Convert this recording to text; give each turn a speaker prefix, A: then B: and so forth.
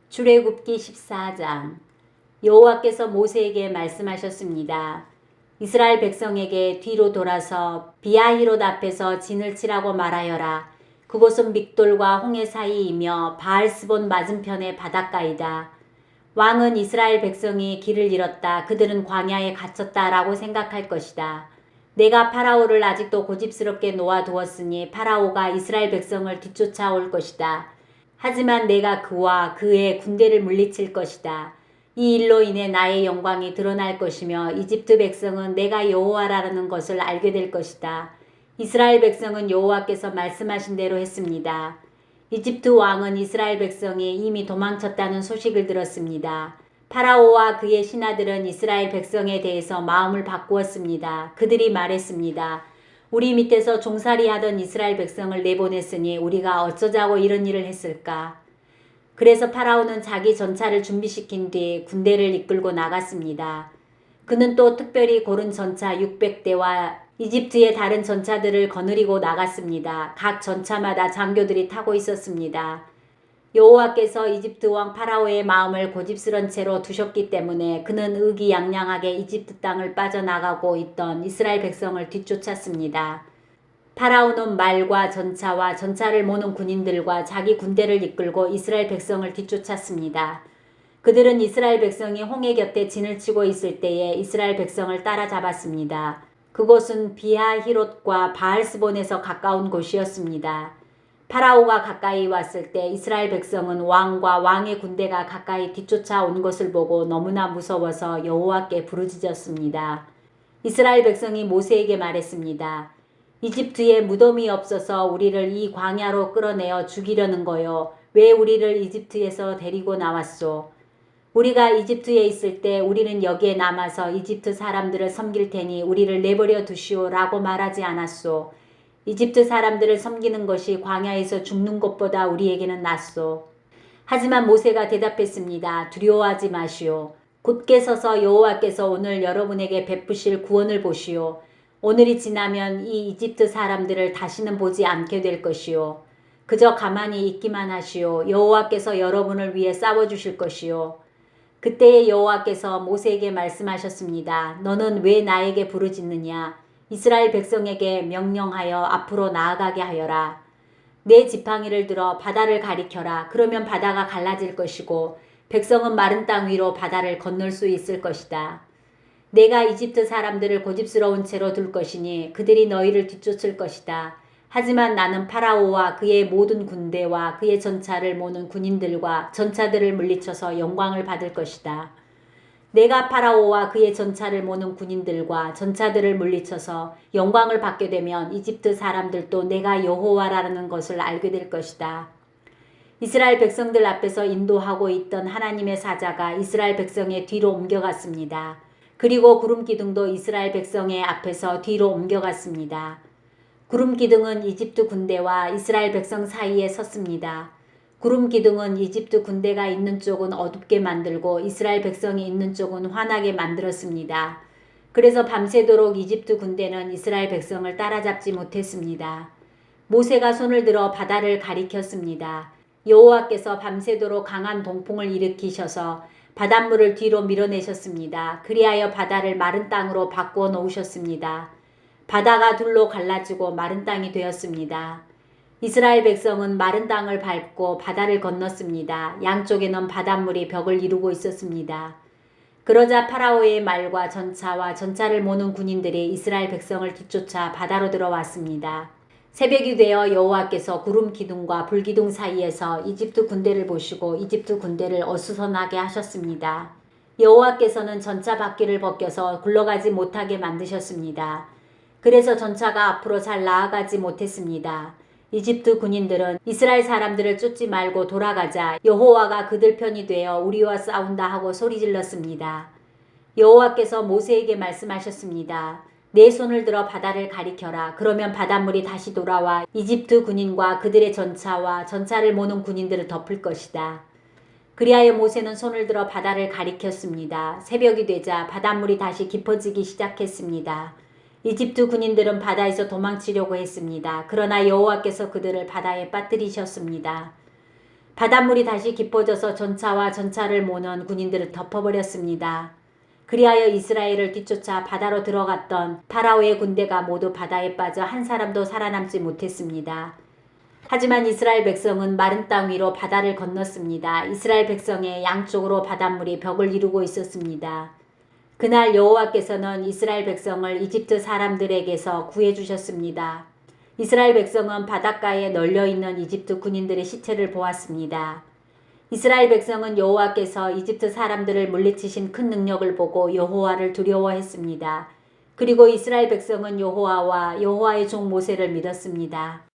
A: 출애굽기 14장. 여호와께서 모세에게 말씀하셨습니다. 이스라엘 백성에게 뒤로 돌아서 비아히롯 앞에서 진을 치라고 말하여라. 그곳은 믹돌과 홍해 사이이며 바알스본 맞은편의 바닷가이다. 왕은 이스라엘 백성이 길을 잃었다, 그들은 광야에 갇혔다라고 생각할 것이다. 내가 파라오를 아직도 고집스럽게 놓아두었으니 파라오가 이스라엘 백성을 뒤쫓아올 것이다. 하지만 내가 그와 그의 군대를 물리칠 것이다. 이 일로 인해 나의 영광이 드러날 것이며 이집트 백성은 내가 여호와라는 것을 알게 될 것이다. 이스라엘 백성은 여호와께서 말씀하신 대로 했습니다. 이집트 왕은 이스라엘 백성이 이미 도망쳤다는 소식을 들었습니다. 파라오와 그의 신하들은 이스라엘 백성에 대해서 마음을 바꾸었습니다. 그들이 말했습니다. 우리 밑에서 종살이하던 이스라엘 백성을 내보냈으니 우리가 어쩌자고 이런 일을 했을까? 그래서 파라오는 자기 전차를 준비시킨 뒤 군대를 이끌고 나갔습니다. 그는 또 특별히 고른 전차 600대와 이집트의 다른 전차들을 거느리고 나갔습니다. 각 전차마다 장교들이 타고 있었습니다. 여호와께서 이집트 왕 파라오의 마음을 고집스런 채로 두셨기 때문에 그는 의기양양하게 이집트 땅을 빠져나가고 있던 이스라엘 백성을 뒤쫓았습니다. 파라오는 말과 전차와 전차를 모는 군인들과 자기 군대를 이끌고 이스라엘 백성을 뒤쫓았습니다. 그들은 이스라엘 백성이 홍해 곁에 진을 치고 있을 때에 이스라엘 백성을 따라잡았습니다. 그곳은 비하히롯과 바알스본에서 가까운 곳이었습니다. 파라오가 가까이 왔을 때 이스라엘 백성은 왕과 왕의 군대가 가까이 뒤쫓아온 것을 보고 너무나 무서워서 여호와께 부르짖었습니다. 이스라엘 백성이 모세에게 말했습니다. 이집트에 무덤이 없어서 우리를 이 광야로 끌어내어 죽이려는 거요. 왜 우리를 이집트에서 데리고 나왔소? 우리가 이집트에 있을 때 우리는 여기에 남아서 이집트 사람들을 섬길 테니 우리를 내버려 두시오라고 말하지 않았소. 이집트 사람들을 섬기는 것이 광야에서 죽는 것보다 우리에게는 낫소. 하지만 모세가 대답했습니다. 두려워하지 마시오. 곧게 서서 여호와께서 오늘 여러분에게 베푸실 구원을 보시오. 오늘이 지나면 이 이집트 사람들을 다시는 보지 않게 될 것이오. 그저 가만히 있기만 하시오. 여호와께서 여러분을 위해 싸워주실 것이오. 그때에 여호와께서 모세에게 말씀하셨습니다. 너는 왜 나에게 부르짖느냐? 이스라엘 백성에게 명령하여 앞으로 나아가게 하여라. 내 지팡이를 들어 바다를 가리켜라. 그러면 바다가 갈라질 것이고 백성은 마른 땅 위로 바다를 건널 수 있을 것이다. 내가 이집트 사람들을 고집스러운 채로 둘 것이니 그들이 너희를 뒤쫓을 것이다. 하지만 나는 파라오와 그의 모든 군대와 그의 전차를 모는 군인들과 전차들을 물리쳐서 영광을 받을 것이다. 내가 파라오와 그의 전차를 모는 군인들과 전차들을 물리쳐서 영광을 받게 되면 이집트 사람들도 내가 여호와라는 것을 알게 될 것이다. 이스라엘 백성들 앞에서 인도하고 있던 하나님의 사자가 이스라엘 백성의 뒤로 옮겨갔습니다. 그리고 구름 기둥도 이스라엘 백성의 앞에서 뒤로 옮겨갔습니다. 구름 기둥은 이집트 군대와 이스라엘 백성 사이에 섰습니다. 구름 기둥은 이집트 군대가 있는 쪽은 어둡게 만들고 이스라엘 백성이 있는 쪽은 환하게 만들었습니다. 그래서 밤새도록 이집트 군대는 이스라엘 백성을 따라잡지 못했습니다. 모세가 손을 들어 바다를 가리켰습니다. 여호와께서 밤새도록 강한 동풍을 일으키셔서 바닷물을 뒤로 밀어내셨습니다. 그리하여 바다를 마른 땅으로 바꾸어 놓으셨습니다. 바다가 둘로 갈라지고 마른 땅이 되었습니다. 이스라엘 백성은 마른 땅을 밟고 바다를 건넜습니다. 양쪽에는 바닷물이 벽을 이루고 있었습니다. 그러자 파라오의 말과 전차와 전차를 모는 군인들이 이스라엘 백성을 뒤쫓아 바다로 들어왔습니다. 새벽이 되어 여호와께서 구름 기둥과 불 기둥 사이에서 이집트 군대를 보시고 이집트 군대를 어수선하게 하셨습니다. 여호와께서는 전차 바퀴를 벗겨서 굴러가지 못하게 만드셨습니다. 그래서 전차가 앞으로 잘 나아가지 못했습니다. 이집트 군인들은 이스라엘 사람들을 쫓지 말고 돌아가자 여호와가 그들 편이 되어 우리와 싸운다 하고 소리질렀습니다. 여호와께서 모세에게 말씀하셨습니다. 내 손을 들어 바다를 가리켜라. 그러면 바닷물이 다시 돌아와 이집트 군인과 그들의 전차와 전차를 모는 군인들을 덮을 것이다. 그리하여 모세는 손을 들어 바다를 가리켰습니다. 새벽이 되자 바닷물이 다시 깊어지기 시작했습니다. 이집트 군인들은 바다에서 도망치려고 했습니다. 그러나 여호와께서 그들을 바다에 빠뜨리셨습니다. 바닷물이 다시 깊어져서 전차와 전차를 모는 군인들을 덮어버렸습니다. 그리하여 이스라엘을 뒤쫓아 바다로 들어갔던 파라오의 군대가 모두 바다에 빠져 한 사람도 살아남지 못했습니다. 하지만 이스라엘 백성은 마른 땅 위로 바다를 건넜습니다. 이스라엘 백성의 양쪽으로 바닷물이 벽을 이루고 있었습니다. 그날 여호와께서는 이스라엘 백성을 이집트 사람들에게서 구해주셨습니다. 이스라엘 백성은 바닷가에 널려있는 이집트 군인들의 시체를 보았습니다. 이스라엘 백성은 여호와께서 이집트 사람들을 물리치신 큰 능력을 보고 여호와를 두려워했습니다. 그리고 이스라엘 백성은 여호와와 여호와의 종 모세를 믿었습니다.